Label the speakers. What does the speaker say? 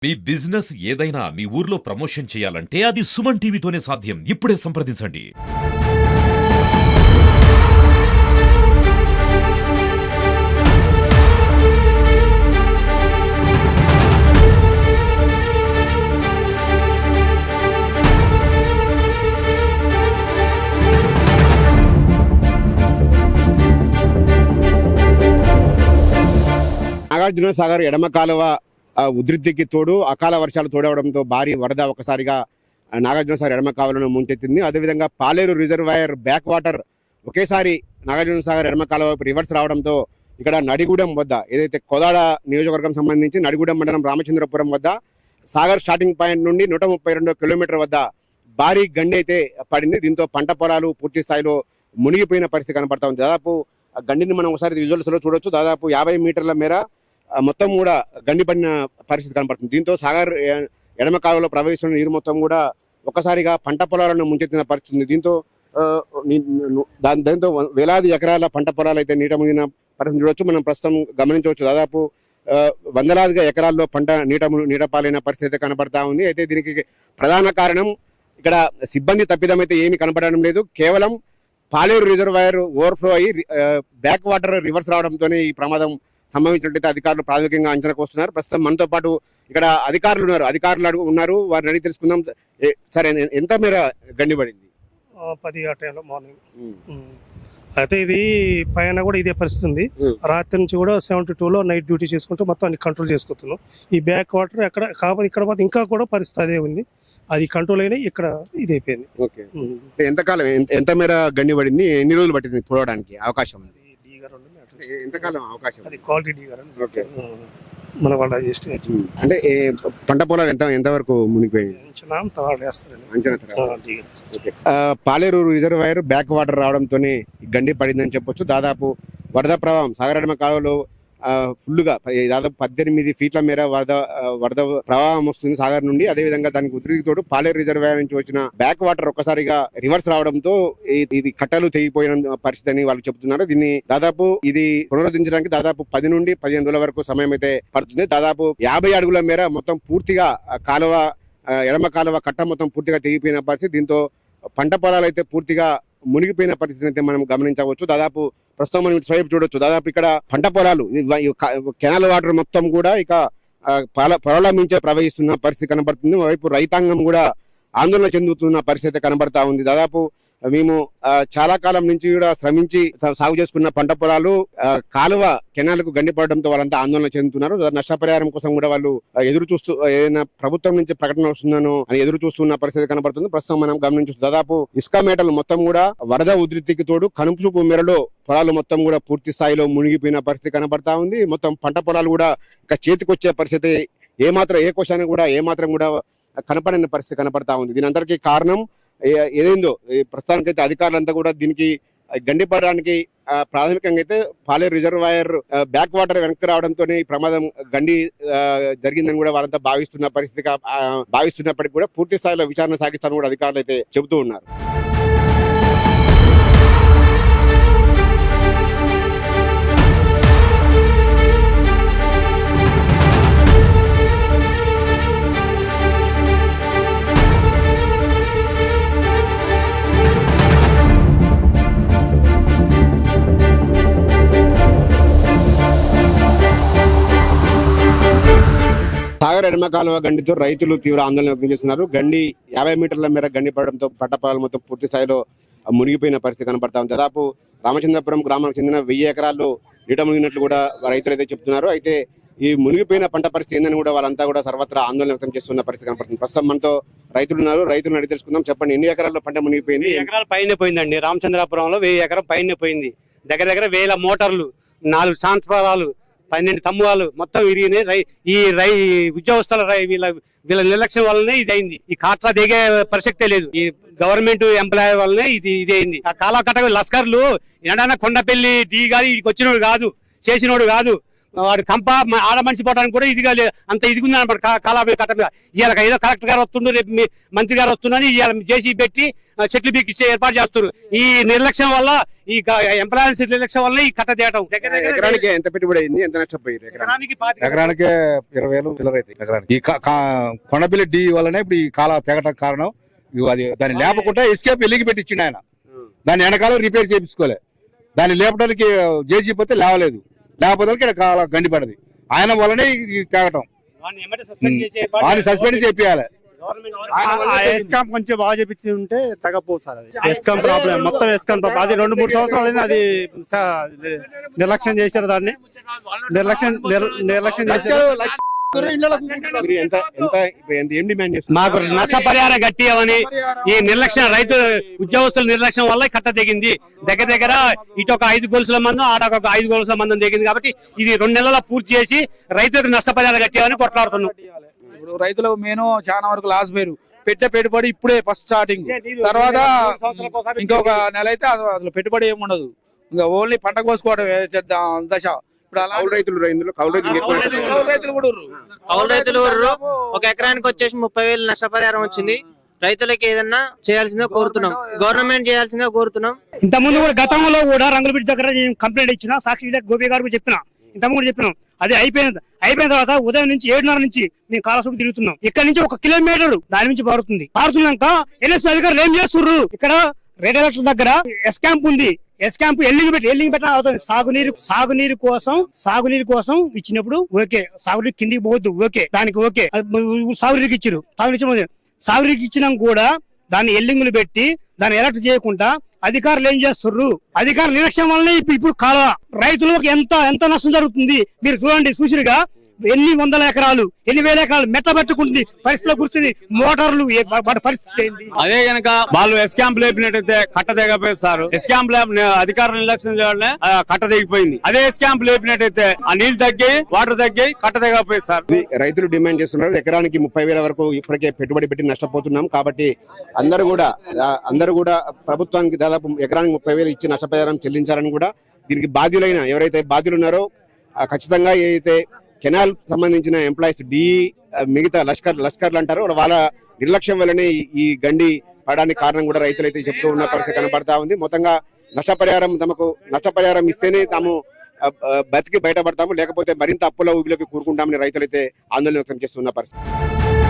Speaker 1: మీ business ఏదైనా మీ ఊర్లో promotion చేయాలంటే అది సుమన్ టీవీతోనే సాధ్యం. ఇప్పుడే సంప్రదించండి.
Speaker 2: నాగార్జున సాగర్ ఎడమ కాలువ ఉధృతికి తోడు అకాల వర్షాలు తోడవడంతో భారీ వరద ఒకసారిగా నాగార్జున సాగర్ ఎడమ కాలువలను ముంచెత్తింది. అదేవిధంగా పాలేరు రిజర్వాయర్ బ్యాక్ వాటర్ ఒకేసారి నాగార్జున సాగర్ ఎడమ కాలువ రివర్స్ రావడంతో ఇక్కడ నడిగూడెం వద్ద ఏదైతే కోదాడ నియోజకవర్గం సంబంధించి నడిగూడెం మండలం రామచంద్రపురం వద్ద సాగర్ స్టార్టింగ్ పాయింట్ నుండి 132 కిలోమీటర్ వద్ద భారీ గండి అయితే పడింది. దీంతో పంట పొలాలు పూర్తి స్థాయిలో మునిగిపోయిన పరిస్థితి కనపడతా ఉంది. దాదాపు గండిని మనం ఒకసారి విజువల్స్ లో చూడొచ్చు. దాదాపు 50 మీటర్ల మేర మొత్తం కూడా గండి పడిన పరిస్థితి కనపడుతుంది. దీంతో సాగర్ ఎడమ కాలువలో ప్రవహిస్తున్న నీరు మొత్తం కూడా ఒక్కసారిగా పంట పొలాలను ముంచెత్తిన పరిస్థితి. దీంతో దాంతో వేలాది ఎకరాల పంట పొలాలు అయితే నీట మునిగిన పరిస్థితి చూడొచ్చు. మనం ప్రస్తుతం గమనించవచ్చు. దాదాపు వందలాదిగా ఎకరాల్లో పంట నీట పాలైన పరిస్థితి కనబడతా ఉంది. అయితే దీనికి ప్రధాన కారణం ఇక్కడ సిబ్బంది తప్పిదం అయితే ఏమీ కనపడడం లేదు. కేవలం పాలేరు రిజర్వాయర్ ఓవర్ఫ్లో అయ్యి బ్యాక్ వాటర్ రివర్స్ రావడంతోనే ఈ ప్రమాదం సంభవించినట్లయితే అధికారులు ప్రాథమికంగా అంచనాకు వస్తున్నారు. ప్రస్తుతం మనతో పాటు ఇక్కడ అధికారులు ఉన్నారు. వారిని అడిగి తెలుసుకుందాం. సరే, ఎంత మేర గండి పడింది?
Speaker 3: 10 ఆ టైంలో మార్నింగ్. అయితే ఇది పైన కూడా ఇదే పరిస్థితి ఉంది. రాత్రి నుంచి కూడా 72లో నైట్ డ్యూటీ చేసుకుంటూ మొత్తం అన్ని కంట్రోల్ చేసుకుంటున్నాం. ఈ బ్యాక్ వాటర్ ఎక్కడ కాకపోతే ఇక్కడ మాత్రం ఇంకా కూడా పరిస్థితి అదే ఉంది. అది కంట్రోల్ అయినా ఇక్కడ ఇది అయిపోయింది.
Speaker 2: ఓకే, ఎంతకాలం ఎంత మేర గండి పడింది? ఎన్ని రోజులు పట్టింది పోవడానికి అవకాశం ఉంది? ఎంతకాలం అవకాశం?
Speaker 3: అది క్వాలిటీ డీగర్ మన వాళ్ళ ఎస్టిమేట్.
Speaker 2: అంటే పంట పొలాలు ఎంతవరకు మునిగిపోయింది? పాలేరు రిజర్వాయర్ బ్యాక్ వాటర్ రావడంతోనే గండి పడిందని చెప్పొచ్చు. దాదాపు వరద ప్రవాహం సాగర్ ఎడమ కాలువలో ఫుల్ గా దాదాపు 18 ఫీట్ల మేర వరద ప్రవాహం వస్తుంది సాగర్ నుండి. అదేవిధంగా దానికి ఉధృతికి తోడు పాలేరు రిజర్వాయర్ నుంచి వచ్చిన బ్యాక్ వాటర్ ఒక్కసారిగా రివర్స్ రావడంతో ఇది కట్టలు తెగిపోయిన పరిస్థితి అని వాళ్ళు చెబుతున్నారు. దీన్ని దాదాపు ఇది పునరుద్ధరించడానికి దాదాపు 10 నుండి 15 రోజుల వరకు సమయం అయితే పడుతుంది. దాదాపు 50 అడుగుల మేర మొత్తం పూర్తిగా కాలువ ఎడమ కాలువ కట్ట మొత్తం పూర్తిగా తెగిపోయిన పరిస్థితి. దీంతో పంట పొలాలు అయితే పూర్తిగా మునిగిపోయిన పరిస్థితిని అయితే మనం గమనించవచ్చు. దాదాపు ప్రస్తుతం మనం ఇటు చూడొచ్చు. దాదాపు ఇక్కడ పంట పొలాలు కెనాల్ వాటర్ మొత్తం కూడా ఇక పొలాల నుంచే ప్రవహిస్తున్న పరిస్థితి కనబడుతుంది. వైపు రైతాంగం కూడా ఆందోళన చెందుతున్న పరిస్థితి కనబడతా ఉంది. దాదాపు మేము చాలా కాలం నుంచి కూడా శ్రమించి సాగు చేసుకున్న పంట పొలాలు కాలువ కెనాల్కు గండిపడడంతో వాళ్ళంతా ఆందోళన చెందుతున్నారు. నష్టపరిహారం కోసం కూడా వాళ్ళు ఎదురు చూస్తూ ఏదైనా ప్రభుత్వం నుంచి ప్రకటన వస్తుందనో అని ఎదురు చూస్తున్న పరిస్థితి కనబడుతుంది. ప్రస్తుతం మనం గమనించవచ్చు. దాదాపు ఇసుక మేటలు మొత్తం కూడా వరద ఉధృతికి తోడు కనుపుచూపు మేరలో పొలాలు మొత్తం కూడా పూర్తి స్థాయిలో మునిగిపోయిన పరిస్థితి కనబడతా ఉంది. మొత్తం పంట పొలాలు కూడా ఇక చేతికొచ్చే పరిస్థితి ఏ క్వశ్చన్ కూడా ఏమాత్రం కూడా కనపడని పరిస్థితి కనపడతా ఉంది. దీని అందరికీ కారణం ఏదైందో ప్రస్తుతానికైతే అధికారులంతా కూడా దీనికి గండిపడడానికి ప్రాథమికంగా అయితే పాలేరు రిజర్వాయర్ బ్యాక్ వాటర్ వెనక్కి రావడంతోనే ఈ ప్రమాదం గండి జరిగిందని కూడా వాళ్ళంతా భావిస్తున్నప్పటికీ కూడా పూర్తి స్థాయిలో విచారణ సాగిస్తారని కూడా అధికారులు అయితే చెబుతూ ఉన్నారు. సాగర్ ఎడమ కాలువ గండితో రైతులు తీవ్ర ఆందోళన వ్యక్తం చేస్తున్నారు. గండి 50 మీటర్ల మేర గండి పడడంతో పంట పొలాలు మొత్తం పూర్తి స్థాయిలో మునిగిపోయిన పరిస్థితి కనపడతా ఉంది. దాదాపు రామచంద్రపురం గ్రామానికి చెందిన 1000 ఎకరాల్లో నీట మునిగినట్లు కూడా రైతులు అయితే చెప్తున్నారు. అయితే ఈ మునిగిపోయిన పంట పరిస్థితి ఏందని కూడా వాళ్ళంతా కూడా సర్వత్రా ఆందోళన వ్యక్తం చేస్తున్న పరిస్థితి కనపడుతుంది. ప్రస్తుతం మనతో రైతులు ఉన్నారు. రైతులను అడిగి తెలుసుకుందాం. చెప్పండి, ఎన్ని ఎకరాల్లో పంట మునిగిపోయింది?
Speaker 4: 1000 ఎకరాలు పైన పోయిందండి. రామచంద్రపురంలో 1000 ఎకరం పైన పోయింది. దగ్గర 1000 మోటార్లు, 4 ట్రాన్స్ఫారాలు, 12 తమ్మువాలు మొత్తం విరిగినాయి. ఉద్యోగస్తుల వీళ్ళ నిర్లక్ష్యం వల్లనే ఇది అయింది. ఈ కాట్రా దిగే ప్రసక్తే లేదు. ఈ గవర్నమెంట్ ఎంప్లాయీ వల్లనే ఇది అయింది. ఆ కాలా కట్ట లస్కర్లు ఎడన కొండపల్లి డి గారి వచ్చినోడు కాదు, చేసినోడు కాదు. వాడి కంప ఆడ మనిషి పోవడానికి కూడా ఇదిగా అంత ఇదిగా ఉంది అనమాట కాలాపి కట్ట మీద. ఇవాళ ఏదో కలెక్టర్ గారు వస్తుండ్రు, రేపు మంత్రి గారు వస్తున్నారని ఇవాళ జేసీ పెట్టి చెట్లు బీకిచ్చే ఏర్పాటు చేస్తున్నారు. ఈ నిర్లక్ష్యం వల్ల, ఈ ఎంప్లాయీస్ నిర్లక్ష్యం వల్ల ఈ కట్ట తీయటం.
Speaker 2: ఎకరానికి ఎంత పెట్టుబడి అయింది, ఎంత నష్టపోయింది?
Speaker 5: ఎకరానికి 20,000 పిల్లరైతే ఎకరానికి. ఈ కొండపిల్లి డి వల్లనే ఇప్పుడు ఈ కాల తెగటం కారణం. అది దాన్ని లేపకుండా ఎస్కేప్ ఎలిగి పెట్టి ఇచ్చిండు ఆయన. దాన్ని వెనకాల రిపేర్ చేయించుకోలే. దాన్ని లేపడానికి జేసీ పోతే లేవలేదు. లేకపోతే ఇక్కడ కాల గండి పడది. ఆయన వల్లనే ఇది తెగటం. వాడిని సస్పెండ్ చేయాలి.
Speaker 6: ఎస్కాం కొంచెం బాగా చెప్పించి ఉంటే తగ్గపోదు సార్. అది ఎస్కాం ప్రాబ్లం, మొత్తం ఎస్కాం ప్రాబ్లం. అది 2-3 సంవత్సరాలు అయింది. అది నిర్లక్ష్యం చేశారు. దాన్ని నిర్లక్ష్యం చేశారు.
Speaker 2: ఏం డిమాండ్ చేస్తున్నారు?
Speaker 4: మాకు నష్టపరిహారం గట్టియమని, ఈ నిర్లక్ష్యం రైతు ఉద్యోగస్తుల నిర్లక్ష్యం వల్ల కట్ట దిగింది. దగ్గర ఇటు ఒక 5 గొలుసుల మందం, ఆడ ఒక 5 గొలుసుల మందం దిగింది. కాబట్టి ఇది 2 నెలల పూర్తి చేసి రైతులకు నష్టపరిహారం గట్టియమని కొట్లాడుతున్నాం.
Speaker 7: ఇప్పుడు రైతులకు మేము చాలా వరకు లాస్ పోయారు. పెట్టే పెట్టుబడి ఇప్పుడే ఫస్ట్ స్టార్టింగ్. తర్వాత ఇంకొక నెల అయితే అసలు పెట్టుబడి ఏమి ఉండదు. ఇంకా ఓన్లీ పంట కోసుకోవడం దశ. ఇప్పుడు అలా
Speaker 2: కౌలు రైతులు
Speaker 8: కూడా ఒక ఎకరానికి వచ్చేసి 30,000 నష్టపరిహారం వచ్చింది. రైతులకి ఏదన్నా చేయాల్సిందో కోరుతున్నాం, గవర్నమెంట్ చేయాల్సిందో కోరుతున్నాం.
Speaker 3: ఇంతకుముందు కూడా గతంలో కూడా రంగులపేట దగ్గర నేను కంప్లైంట్ ఇచ్చిన, సాక్షి గోపి గారికి చెప్పిన, ఇంతకుముందు చెప్పినాం. అది అయిపోయిన తర్వాత ఉదయం నుంచి 7:30 నుంచి మేము కాలసూపు తిరుగుతున్నాం. ఇక్కడ నుంచి 1 కిలోమీటర్ దాని నుంచి పారుతున్నాక ఎన్ఎస్ అధికారులు ఏం చేస్తుర్రు, ఇక్కడ రేట్ ఎలక్ట్ల దగ్గర ఎస్ క్యాంప్ ఉంది. ఎస్ క్యాంప్ ఎల్లింగ్ పెట్టిన అవుతుంది. సాగునీరు కోసం ఇచ్చినప్పుడు ఓకే, సాగునీరు కిందికి పోవద్దు ఓకే, దానికి ఓకే, సాగునీరుకి ఇచ్చారు. సాగునీరుకి ఇచ్చినాం కూడా దాన్ని ఎల్లింగులు పెట్టి దాన్ని ఎలక్ట్ చేయకుండా అధికారులు ఏం చేస్తుర్రు? అధికారుల నిర్లక్ష్యం వల్లనే ఇప్పుడు రైతులకు ఎంత నష్టం జరుగుతుంది మీరు చూడండి. చూసిరుగా ఎన్ని వందల ఎకరాలు, ఎన్ని వేల ఎకరాలు మెట్టబెట్టుకుంటుంది. పరిస్థితిలో కూర్చుంది మోటార్లు. వాటి పరిస్థితి ఏంటి?
Speaker 6: అదే గనక వాళ్ళు ఎస్కాంప్ లేపినట్టయితే కట్ట దిగపోయిస్తారు. ఎస్కాంప్ అధికారుల నిర్లక్ష్యం చేయడమే కట్ట దిగిపోయింది. అదే ఎస్కాంప్ లేపినట్టయితే ఆ నీళ్లు తగ్గి, వాటర్ తగ్గి కట్ట దిగపోయిస్తారు.
Speaker 2: రైతులు డిమాండ్ చేస్తున్నారు. ఎకరానికి 30,000 వరకు ఇప్పటికే పెట్టుబడి పెట్టి నష్టపోతున్నాం. కాబట్టి అందరూ కూడా ప్రభుత్వానికి దాదాపు ఎకరానికి 30,000 ఇచ్చి నష్టపరిహారం చెల్లించాలని కూడా, దీనికి బాధ్యులైన ఎవరైతే బాధ్యులు ఉన్నారో ఖచ్చితంగా ఏదైతే కెనాల్ సంబంధించిన ఎంప్లాయీస్ మిగతా లష్కర్లు అంటారు, వాళ్ళ నిర్లక్ష్యం వల్లనే ఈ గండి పడడానికి కారణం కూడా రైతులైతే చెప్తూ ఉన్న పరిస్థితి కనబడతా ఉంది. మొత్తంగా నష్టపరిహారం ఇస్తేనే తాము బతికి బయటపడతాము, లేకపోతే మరింత అప్పుల ఊబిలోకి కూరుకుంటామని రైతులైతే ఆందోళన వ్యక్తం చేస్తున్న పరిస్థితి.